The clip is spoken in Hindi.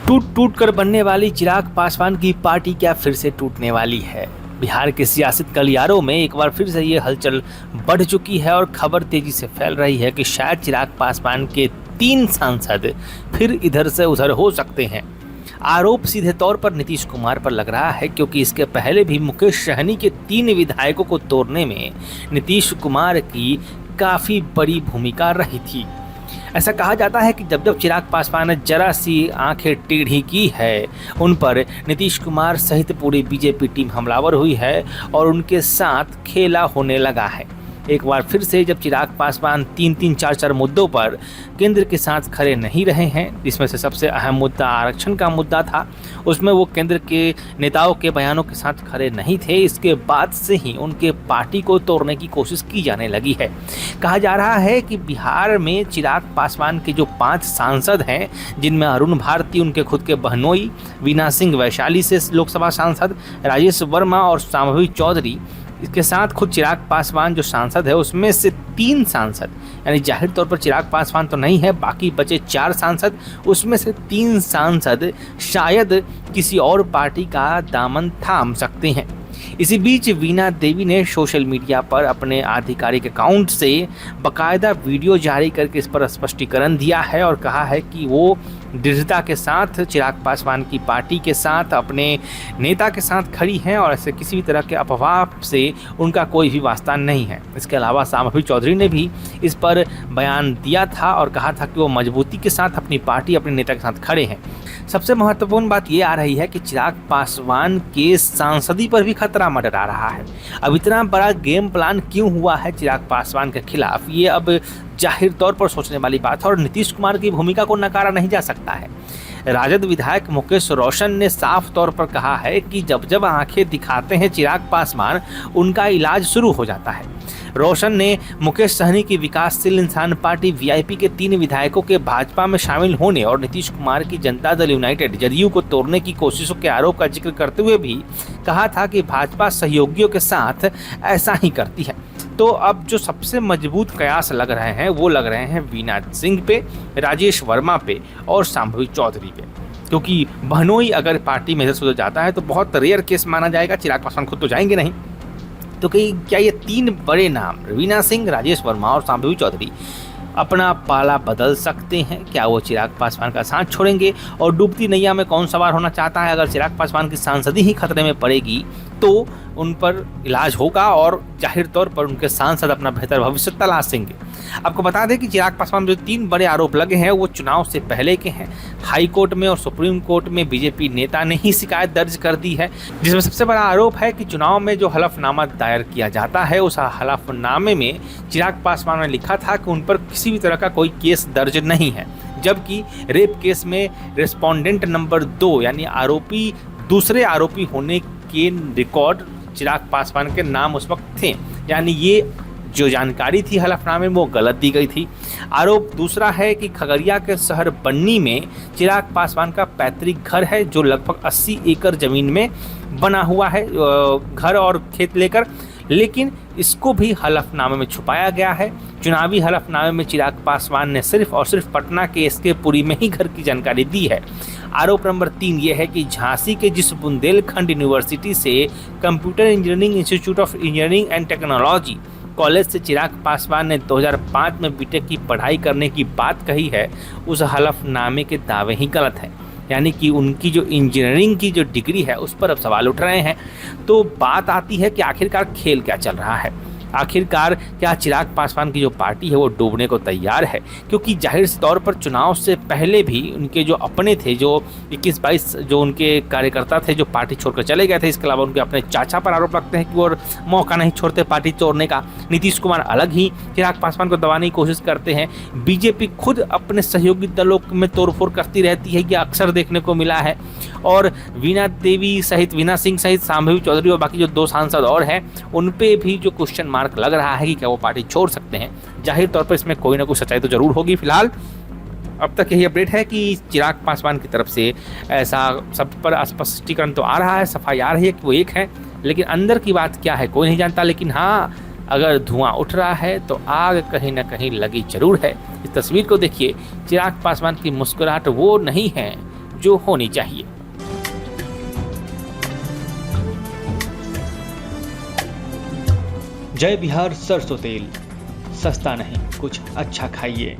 टूट टूट कर बनने वाली चिराग पासवान की पार्टी क्या फिर से टूटने वाली है? बिहार के सियासत गलियारों में एक बार फिर से ये हलचल बढ़ चुकी है और खबर तेजी से फैल रही है कि शायद चिराग पासवान के 3 सांसद फिर इधर से उधर हो सकते हैं। आरोप सीधे तौर पर नीतीश कुमार पर लग रहा है, क्योंकि इसके पहले भी मुकेश सहनी के 3 विधायकों को तोड़ने में नीतीश कुमार की काफ़ी बड़ी भूमिका रही थी। ऐसा कहा जाता है कि जब जब चिराग पासवान ने जरा सी आंखें टेढ़ी की है, उन पर नीतीश कुमार सहित पूरी बीजेपी टीम हमलावर हुई है और उनके साथ खेला होने लगा है। एक बार फिर से जब चिराग पासवान 3-3, 4-4 मुद्दों पर केंद्र के साथ खड़े नहीं रहे हैं, जिसमें से सबसे अहम मुद्दा आरक्षण का मुद्दा था, उसमें वो केंद्र के नेताओं के बयानों के साथ खड़े नहीं थे। इसके बाद से ही उनके पार्टी को तोड़ने की कोशिश की जाने लगी है। कहा जा रहा है कि बिहार में चिराग पासवान के जो 5 सांसद हैं, जिनमें अरुण भारती उनके खुद के बहनोई, वीना सिंह वैशाली से लोकसभा सांसद, राजेश वर्मा और शांभवी चौधरी, इसके साथ खुद चिराग पासवान जो सांसद है, उसमें से 3 सांसद, यानी जाहिर तौर पर चिराग पासवान तो नहीं है, बाकी बचे 4 सांसद, उसमें से 3 सांसद शायद किसी और पार्टी का दामन थाम सकते हैं। इसी बीच वीना देवी ने सोशल मीडिया पर अपने आधिकारिक अकाउंट से बाकायदा वीडियो जारी करके इस पर स्पष्टीकरण दिया है और कहा है कि वो दृढ़ता के साथ चिराग पासवान की पार्टी के साथ, अपने नेता के साथ खड़ी हैं और ऐसे किसी भी तरह के अफवाह से उनका कोई भी वास्ता नहीं है। इसके अलावा शांभवी चौधरी ने भी इस पर बयान दिया था और कहा था कि वो मजबूती के साथ अपनी पार्टी, अपने नेता के साथ खड़े हैं। सबसे महत्वपूर्ण बात ये आ रही है कि चिराग पासवान के सांसदी पर भी खतरा मंडरा रहा है। अब इतना बड़ा गेम प्लान क्यों हुआ है चिराग पासवान के खिलाफ, ये अब जाहिर तौर पर सोचने वाली बात है और नीतीश कुमार की भूमिका को नकारा नहीं जा सकता है। राजद विधायक मुकेश रोशन ने साफ तौर पर कहा है कि जब जब आंखें दिखाते हैं चिराग पासवान, उनका इलाज शुरू हो जाता है। रोशन ने मुकेश सहनी की विकासशील इंसान पार्टी वीआईपी के 3 विधायकों के भाजपा में शामिल होने और नीतीश कुमार की जनता दल यूनाइटेड जदयू को तोड़ने की कोशिशों के आरोप का जिक्र करते हुए भी कहा था कि भाजपा सहयोगियों के साथ ऐसा ही करती है। तो अब जो सबसे मजबूत कयास लग रहे हैं, वो लग रहे हैं वीना सिंह पे, राजेश वर्मा पे और शांभवी चौधरी पे, क्योंकि बहनोई अगर पार्टी में इधर जाता है तो बहुत रेयर केस माना जाएगा। चिराग पासवान खुद तो जाएंगे नहीं, तो क्या ये 3 बड़े नाम वीना सिंह, राजेश वर्मा और शांभवी चौधरी अपना पाला बदल सकते हैं? क्या वो चिराग पासवान का साथ छोड़ेंगे? और डूबती नैया में कौन सवार होना चाहता है? अगर चिराग पासवान की सांसदी ही खतरे में पड़ेगी तो उन पर इलाज होगा और जाहिर तौर पर उनके सांसद अपना बेहतर भविष्य तलाशेंगे। आपको बता दें कि चिराग पासवान जो 3 बड़े आरोप लगे हैं, वो चुनाव से पहले के हैं। हाई कोर्ट में और सुप्रीम कोर्ट में बीजेपी नेता ने ही शिकायत दर्ज कर दी है, जिसमें सबसे बड़ा आरोप है कि चुनाव में जो हलफनामा दायर किया जाता है, उस हलफनामे में चिराग पासवान ने लिखा था कि उन पर किसी भी तरह का कोई केस दर्ज नहीं है, जबकि रेप केस में रेस्पोंडेंट नंबर 2 यानी दूसरे आरोपी होने के रिकॉर्ड चिराग पासवान के नाम उस वक्त थे। यानी ये जो जानकारी थी हलफनामे में, वो गलत दी गई थी। आरोप दूसरा है कि खगड़िया के शहर बन्नी में चिराग पासवान का पैतृक घर है, जो लगभग 80 एकड़ जमीन में बना हुआ है, घर और खेत लेकर, लेकिन इसको भी हलफनामे में छुपाया गया है। चुनावी हलफनामे में चिराग पासवान ने सिर्फ और सिर्फ पटना के एसके पुरी में ही घर की जानकारी दी है। आरोप नंबर 3 ये है कि झांसी के जिस बुंदेलखंड यूनिवर्सिटी से computer engineering institute of engineering and technology college से चिराग पासवान ने 2005 में बीटेक की पढ़ाई करने की बात कही है, उस हलफनामे के दावे ही गलत हैं। यानी कि उनकी जो इंजीनियरिंग की जो डिग्री है, उस पर अब सवाल उठ रहे हैं। तो बात आती है कि आखिरकार खेल क्या चल रहा है? आखिरकार क्या चिराग पासवान की जो पार्टी है वो डूबने को तैयार है? क्योंकि जाहिर तौर पर चुनाव से पहले भी उनके जो अपने थे, जो 21-22 जो उनके कार्यकर्ता थे, जो पार्टी छोड़कर चले गए थे, इसके अलावा उनके अपने चाचा पर आरोप लगते हैं कि वो मौका नहीं छोड़ते पार्टी तोड़ने का। नीतीश कुमार अलग ही चिराग पासवान को दबाने की कोशिश करते हैं। बीजेपी खुद अपने सहयोगी दलों में तोड़फोड़ करती रहती है, ये अक्सर देखने को मिला है। और वीना सिंह सहित शांभवी चौधरी और बाकी जो 2 सांसद और हैं, उन पे भी जो क्वेश्चन मार्क लग रहा है कि क्या वो पार्टी छोड़ सकते हैं। जाहिर तौर पर इसमें कोई ना कोई सच्चाई तो जरूर होगी। फिलहाल अब तक यही अपडेट है कि चिराग पासवान की तरफ से ऐसा सब पर स्पष्टीकरण तो आ रहा है, सफाई आ रही है कि वो एक है, लेकिन अंदर की बात क्या है कोई नहीं जानता। लेकिन हाँ, अगर धुआं उठ रहा है तो आग कहीं ना कहीं लगी जरूर है। इस तस्वीर को देखिए, चिराग पासवान की मुस्कुराहट वो नहीं है जो होनी चाहिए। जय बिहार सरसों तेल, सस्ता नहीं कुछ अच्छा खाइए।